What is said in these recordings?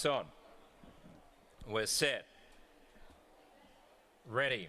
On. We're set. Ready.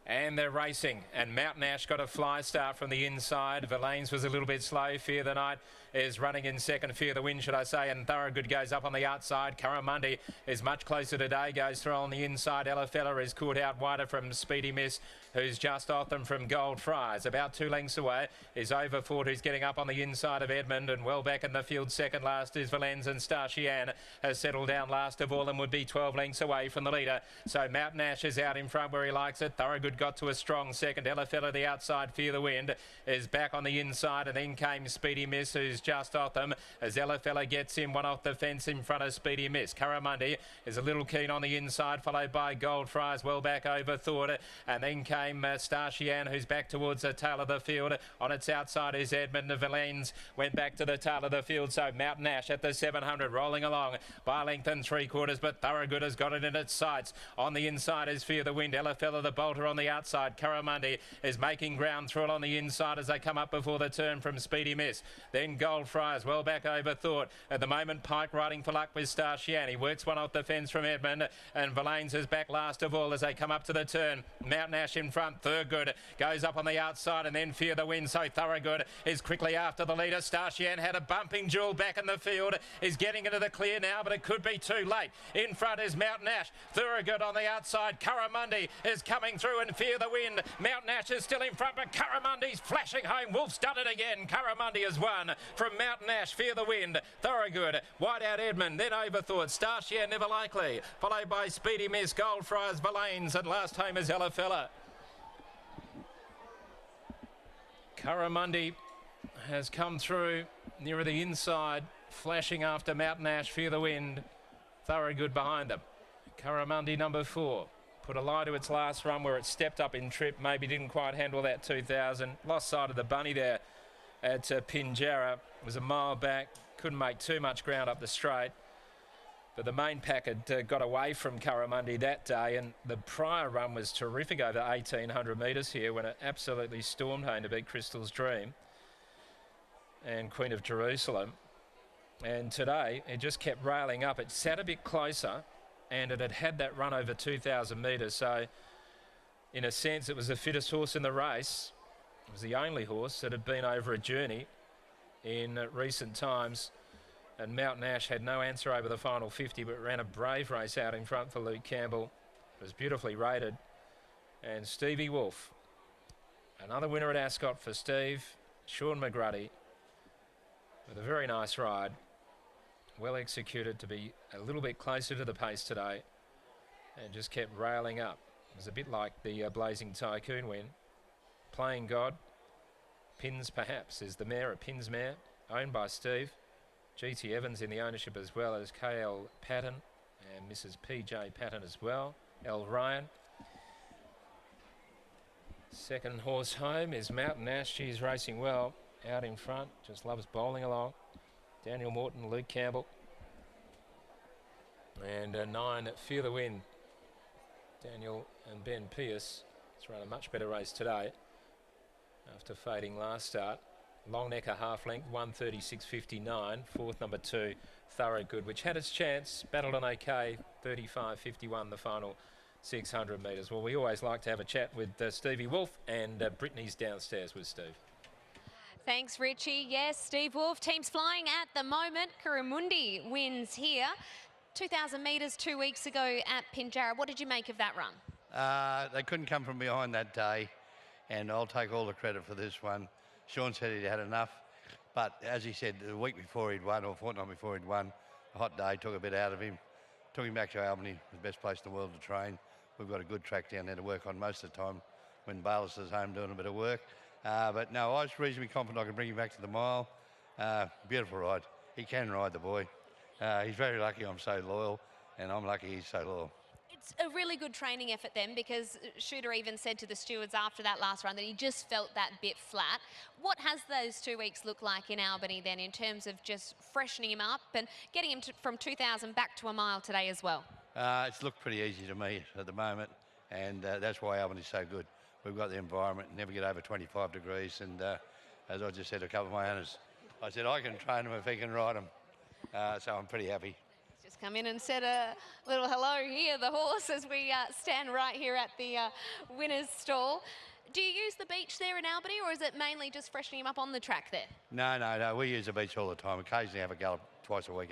And they're racing, and Mountain Ash got a fly start from the inside. Verlaines was a little bit slow. Fear the Night is running in second. Fear the Wind, should I say, and Thorogood goes up on the outside. CURRIMUNDI is much closer today, goes through on the inside. Ella Fella is caught out wider from Speedy Miss, who's just off them from Gold Fries. About 2 lengths away is Overford, who's getting up on the inside of Edmund, and well back in the field. Second last is Valens, and Starshian has settled down last of all and would be 12 lengths away from the leader. So Mountain Ash is out in front where he likes it. Thorogood got to a strong second. Ella Fella the outside. Fear the Wind is back on the inside, and then came Speedy Miss, who's just off them as Ella Fella gets in one off the fence in front of Speedy Miss. CURRIMUNDI is a little keen on the inside, followed by Gold Fries well back over Thought, and then came Starshian, who's back towards the tail of the field. On its outside is Edmund. Valens went back to the tail of the field, so Mountain Ash at the 700 rolling along by a length and 3/4, but Thorogood has got it in its sights. On the inside is Fear the Wind. Ella Fella the bolter on the outside. CURRIMUNDI is making ground through it on the inside as they come up before the turn from Speedy Miss. Then Gold Fries well back over Thought. At the moment, Pike riding for luck with Starshian. He works one off the fence from Edmund, and Valens is back last of all as they come up to the turn. Mountain Ash in front. Thorogood goes up on the outside, and then Fear the Wind. So Thorogood is quickly after the leader. Starshian had a bumping duel back in the field. Is getting into the clear now, but it could be too late. In front is Mountain Ash. Thorogood on the outside. CURRIMUNDI is coming through, and Fear the Wind. Mountain Ash is still in front, but CURRIMUNDI's flashing home. Wolf's done it again. CURRIMUNDI has won from Mountain Ash. Fear the Wind. Thorogood. Wide out Edmund. Then Overthought. Starshian Never Likely. Followed by Speedy Miss, Gold Fries, Valens, and last home is Ella Fella. CURRIMUNDI has come through nearer the inside, flashing after Mountain Ash. Fear the Wind. Thorogood behind them. CURRIMUNDI number 4. Put a lie to its last run where it stepped up in trip. Maybe didn't quite handle that 2000. Lost sight of the bunny there at Pinjarra. It was a mile back. Couldn't make too much ground up the straight. But the main pack had got away from CURRIMUNDI that day, and the prior run was terrific over 1,800 metres here when it absolutely stormed home to beat Crystal's Dream and Queen of Jerusalem. And today it just kept railing up. It sat a bit closer, and it had had that run over 2,000 metres. So in a sense, it was the fittest horse in the race. It was the only horse that had been over a journey in recent times. And Mountain Ash had no answer over the final 50, but ran a brave race out in front for Luke Campbell. It was beautifully rated. And Stevie Wolf, another winner at Ascot for Steve. Sean McGruddy with a very nice ride. Well executed to be a little bit closer to the pace today, and just kept railing up. It was a bit like the Blazing Tycoon win. Playing God. Pins Perhaps is the mare, a Pins mare, owned by Steve. GT Evans in the ownership as well as KL Patton and Mrs. PJ Patton as well. L. Ryan. Second horse home is Mountain Ash. She's racing well out in front. Just loves bowling along. Daniel Morton, Luke Campbell. And 9, Fear the Wind. Daniel and Ben Pierce. It's run a much better race today after fading last start. Long neck a half length, 136.59. Fourth, number 2, Thorogood, which had its chance. Battled on OK, 35.51 the final 600 metres. Well, we always like to have a chat with Stevie Wolf, and Brittany's downstairs with Steve. Thanks, Richie. Yes, Steve Wolf, team's flying at the moment. CURRIMUNDI wins here. 2,000 metres 2 weeks ago at Pinjarra. What did you make of that run? They couldn't come from behind that day, and I'll take all the credit for this one. Sean said he'd had enough, but as he said, the week before he'd won, or a fortnight before he'd won, a hot day took a bit out of him. Took him back to Albany, the best place in the world to train. We've got a good track down there to work on most of the time when Bayless is home doing a bit of work. But no, I was reasonably confident I could bring him back to the mile. Beautiful ride. He can ride, the boy. He's very lucky I'm so loyal, and I'm lucky he's so loyal. It's a really good training effort then, because Shooter even said to the stewards after that last run that he just felt that bit flat. What has those 2 weeks looked like in Albany then in terms of just freshening him up and getting him from 2,000 back to a mile today as well? It's looked pretty easy to me at the moment, and that's why Albany's so good. We've got the environment, never get over 25 degrees, and as I just said to a couple of my owners, I said I can train him if he can ride him. So I'm pretty happy. Just come in and said a little hello here, the horse, as we stand right here at the winner's stall. Do you use the beach there in Albany, or is it mainly just freshening him up on the track there? No. We use the beach all the time. Occasionally have a gallop twice a week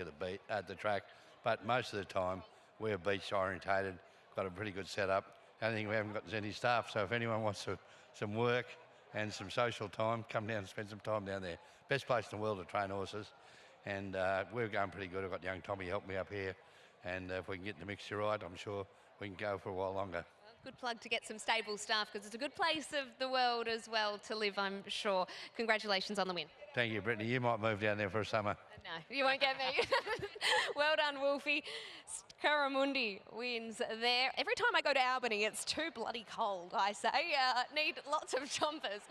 at the track, but most of the time we're beach orientated. Got a pretty good setup. The only thing we haven't got is any staff. So if anyone wants some work and some social time, come down and spend some time down there. Best place in the world to train horses, and we're going pretty good. I've got young Tommy help me up here, and if we can get the mixture right, I'm sure we can go for a while longer. Good plug to get some stable staff, because it's a good place of the world as well to live, I'm sure. Congratulations on the win. Thank you, Brittany. You might move down there for a summer. No, you won't get me. Well done, Wolfie. CURRIMUNDI wins there. Every time I go to Albany, it's too bloody cold, I say. Need lots of jumpers.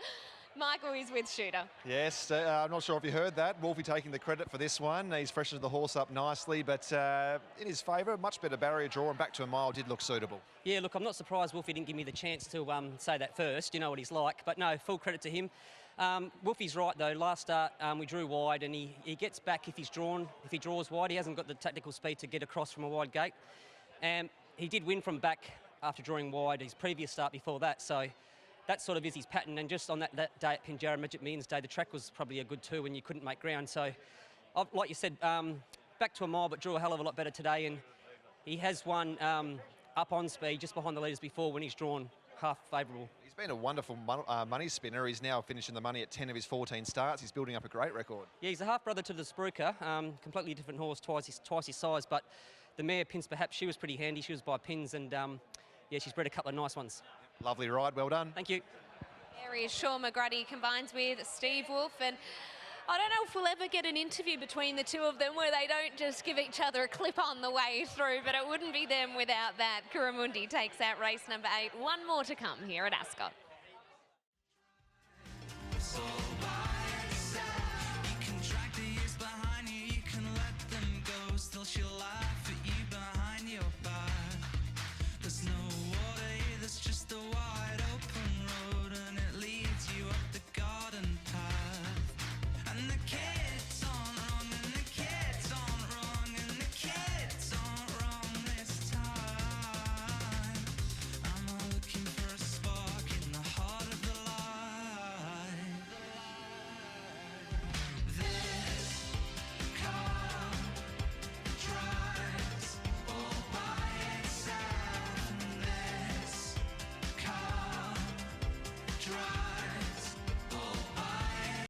Michael is with Shooter. Yes, I'm not sure if you heard that. Wolfie taking the credit for this one. He's freshened the horse up nicely, but in his favour, much better barrier draw and back to a mile did look suitable. Yeah, look, I'm not surprised Wolfie didn't give me the chance to say that first. You know what he's like, but no, full credit to him. Wolfie's right though. Last start we drew wide, and he gets back if he's drawn. If he draws wide, he hasn't got the tactical speed to get across from a wide gate. And he did win from back after drawing wide his previous start before that. So that sort of is his pattern. And just on that day at Pinjarra Magic Millions Day, the track was probably a good 2 when you couldn't make ground. So, like you said, back to a mile, but drew a hell of a lot better today. And he has won up on speed just behind the leaders before when he's drawn half favourable. He's been a wonderful money spinner. He's now finishing the money at 10 of his 14 starts. He's building up a great record. Yeah, he's a half-brother to the Spruker, completely different horse, twice his size. But the mare, Pins Perhaps, she was pretty handy. She was by Pins, and yeah, she's bred a couple of nice ones. Lovely ride, well done. Thank you. There is Sean McGrady combines with Steve Wolf, and I don't know if we'll ever get an interview between the two of them where they don't just give each other a clip on the way through, but it wouldn't be them without that. CURRIMUNDI takes out race number 8. One more to come here at Ascot.